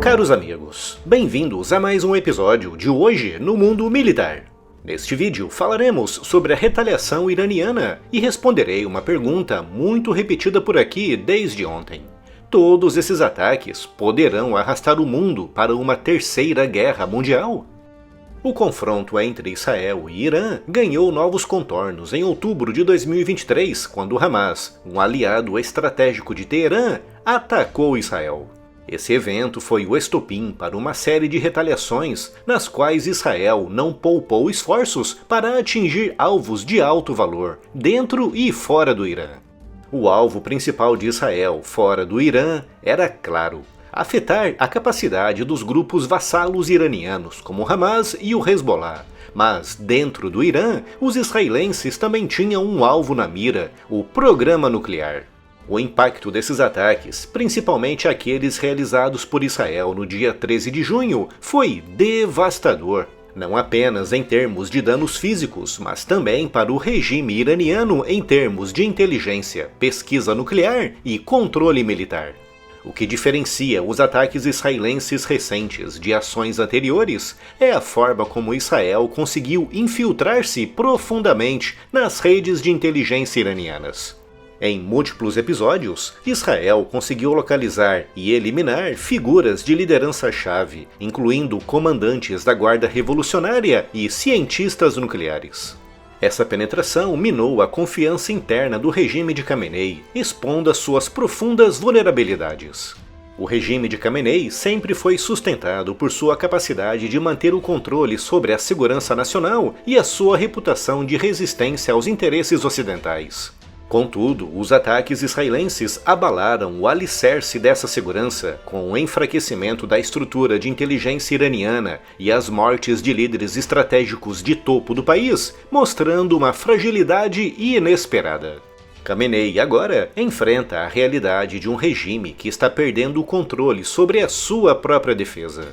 Caros amigos, bem-vindos a mais um episódio de Hoje no Mundo Militar. Neste vídeo falaremos sobre a retaliação iraniana e responderei uma pergunta muito repetida por aqui desde ontem. Todos esses ataques poderão arrastar o mundo para uma terceira guerra mundial? O confronto entre Israel e Irã ganhou novos contornos em outubro de 2023, quando Hamas, um aliado estratégico de Teherã, atacou Israel. Esse evento foi o estopim para uma série de retaliações, nas quais Israel não poupou esforços para atingir alvos de alto valor, dentro e fora do Irã. O alvo principal de Israel, fora do Irã, era claro: afetar a capacidade dos grupos vassalos iranianos, como Hamas e o Hezbollah. Mas, dentro do Irã, os israelenses também tinham um alvo na mira: o programa nuclear. O impacto desses ataques, principalmente aqueles realizados por Israel no dia 13 de junho, foi devastador. Não apenas em termos de danos físicos, mas também para o regime iraniano em termos de inteligência, pesquisa nuclear e controle militar. O que diferencia os ataques israelenses recentes de ações anteriores é a forma como Israel conseguiu infiltrar-se profundamente nas redes de inteligência iranianas. Em múltiplos episódios, Israel conseguiu localizar e eliminar figuras de liderança-chave, incluindo comandantes da Guarda Revolucionária e cientistas nucleares. Essa penetração minou a confiança interna do regime de Khamenei, expondo as suas profundas vulnerabilidades. O regime de Khamenei sempre foi sustentado por sua capacidade de manter o controle sobre a segurança nacional e a sua reputação de resistência aos interesses ocidentais. Contudo, os ataques israelenses abalaram o alicerce dessa segurança, com o enfraquecimento da estrutura de inteligência iraniana e as mortes de líderes estratégicos de topo do país, mostrando uma fragilidade inesperada. Khamenei agora enfrenta a realidade de um regime que está perdendo o controle sobre a sua própria defesa.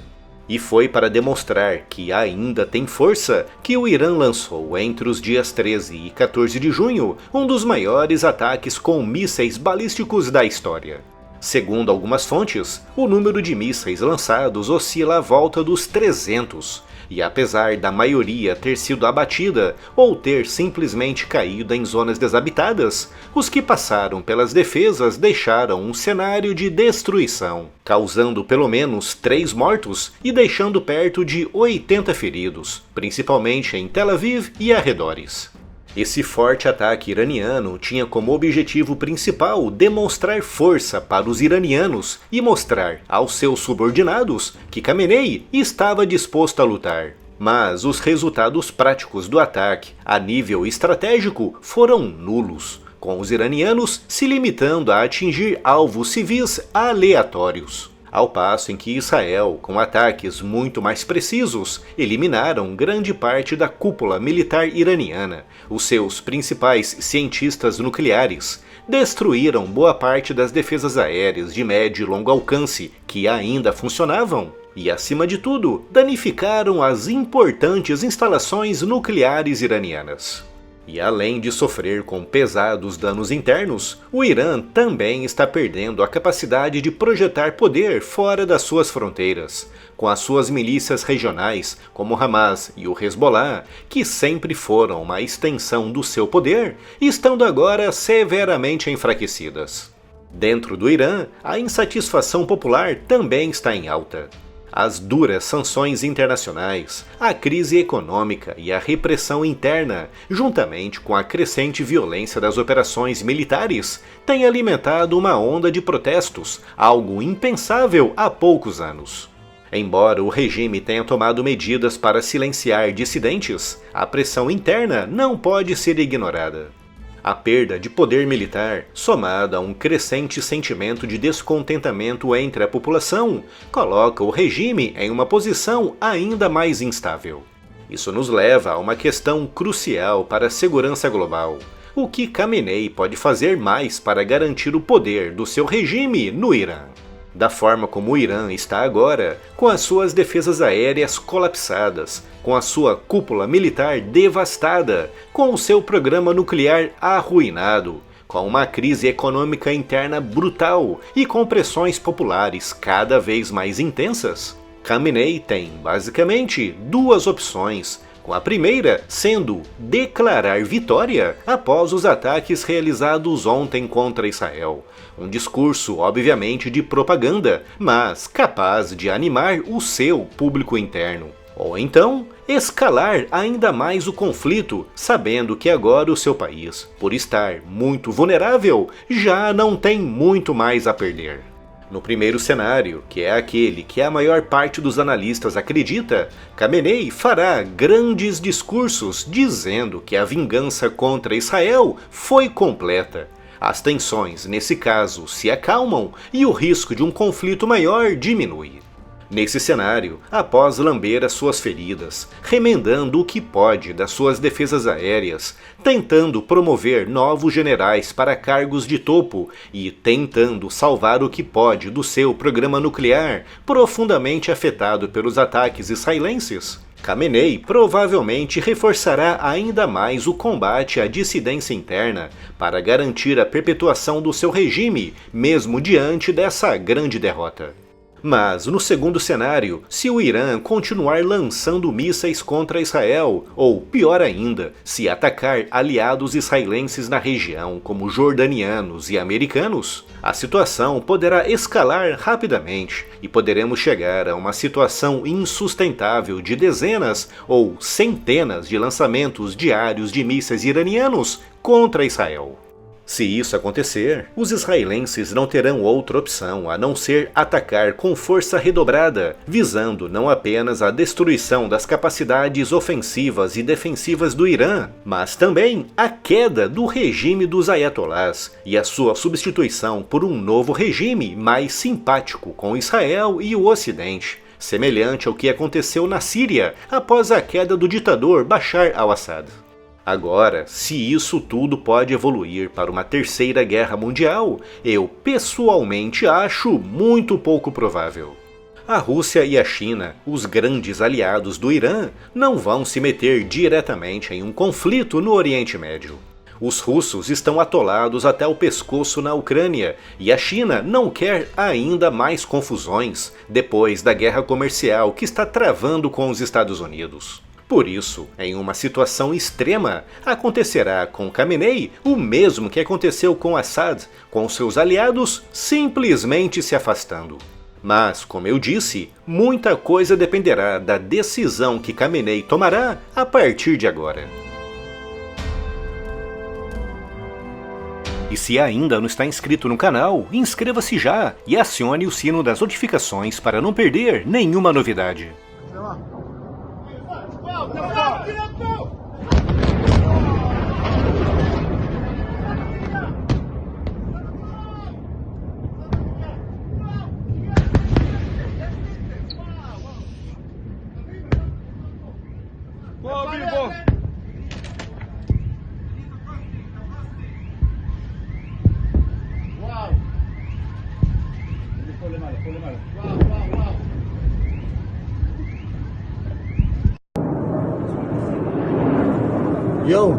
E foi para demonstrar que ainda tem força que o Irã lançou, entre os dias 13 e 14 de junho, um dos maiores ataques com mísseis balísticos da história. Segundo algumas fontes, o número de mísseis lançados oscila à volta dos 300, e apesar da maioria ter sido abatida ou ter simplesmente caído em zonas desabitadas, os que passaram pelas defesas deixaram um cenário de destruição, causando pelo menos 3 mortos e deixando perto de 80 feridos, principalmente em Tel Aviv e arredores. Esse forte ataque iraniano tinha como objetivo principal demonstrar força para os iranianos e mostrar aos seus subordinados que Khamenei estava disposto a lutar. Mas os resultados práticos do ataque, a nível estratégico, foram nulos, com os iranianos se limitando a atingir alvos civis aleatórios. Ao passo em que Israel, com ataques muito mais precisos, eliminaram grande parte da cúpula militar iraniana, os seus principais cientistas nucleares, destruíram boa parte das defesas aéreas de médio e longo alcance que ainda funcionavam e, acima de tudo, danificaram as importantes instalações nucleares iranianas. E além de sofrer com pesados danos internos, o Irã também está perdendo a capacidade de projetar poder fora das suas fronteiras, com as suas milícias regionais, como Hamas e o Hezbollah, que sempre foram uma extensão do seu poder, estando agora severamente enfraquecidas. Dentro do Irã, a insatisfação popular também está em alta. As duras sanções internacionais, a crise econômica e a repressão interna, juntamente com a crescente violência das operações militares, têm alimentado uma onda de protestos, algo impensável há poucos anos. Embora o regime tenha tomado medidas para silenciar dissidentes, a pressão interna não pode ser ignorada. A perda de poder militar, somada a um crescente sentimento de descontentamento entre a população, coloca o regime em uma posição ainda mais instável. Isso nos leva a uma questão crucial para a segurança global: o que Khamenei pode fazer mais para garantir o poder do seu regime no Irã? Da forma como o Irã está agora, com as suas defesas aéreas colapsadas, com a sua cúpula militar devastada, com o seu programa nuclear arruinado, com uma crise econômica interna brutal e com pressões populares cada vez mais intensas, Khamenei tem, basicamente, duas opções, com a primeira sendo declarar vitória após os ataques realizados ontem contra Israel. Um discurso, obviamente, de propaganda, mas capaz de animar o seu público interno. Ou então, escalar ainda mais o conflito, sabendo que agora o seu país, por estar muito vulnerável, já não tem muito mais a perder. No primeiro cenário, que é aquele que a maior parte dos analistas acredita, Khamenei fará grandes discursos dizendo que a vingança contra Israel foi completa. As tensões, nesse caso, se acalmam e o risco de um conflito maior diminui. Nesse cenário, após lamber as suas feridas, remendando o que pode das suas defesas aéreas, tentando promover novos generais para cargos de topo e tentando salvar o que pode do seu programa nuclear, profundamente afetado pelos ataques israelenses, Khamenei provavelmente reforçará ainda mais o combate à dissidência interna para garantir a perpetuação do seu regime, mesmo diante dessa grande derrota. Mas, no segundo cenário, se o Irã continuar lançando mísseis contra Israel, ou pior ainda, se atacar aliados israelenses na região como jordanianos e americanos, a situação poderá escalar rapidamente e poderemos chegar a uma situação insustentável de dezenas ou centenas de lançamentos diários de mísseis iranianos contra Israel. Se isso acontecer, os israelenses não terão outra opção a não ser atacar com força redobrada, visando não apenas a destruição das capacidades ofensivas e defensivas do Irã, mas também a queda do regime dos ayatolás e a sua substituição por um novo regime mais simpático com Israel e o Ocidente, semelhante ao que aconteceu na Síria após a queda do ditador Bashar al-Assad. Agora, se isso tudo pode evoluir para uma terceira guerra mundial, eu pessoalmente acho muito pouco provável. A Rússia e a China, os grandes aliados do Irã, não vão se meter diretamente em um conflito no Oriente Médio. Os russos estão atolados até o pescoço na Ucrânia e a China não quer ainda mais confusões depois da guerra comercial que está travando com os Estados Unidos. Por isso, em uma situação extrema, acontecerá com Khamenei o mesmo que aconteceu com Assad, com seus aliados simplesmente se afastando. Mas, como eu disse, muita coisa dependerá da decisão que Khamenei tomará a partir de agora. E se ainda não está inscrito no canal, inscreva-se já e acione o sino das notificações para não perder nenhuma novidade. Yo.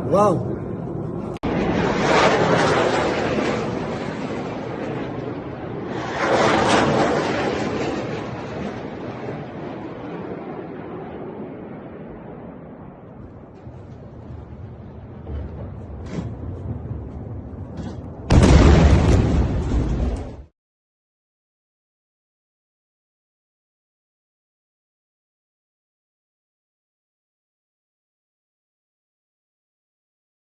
Wow.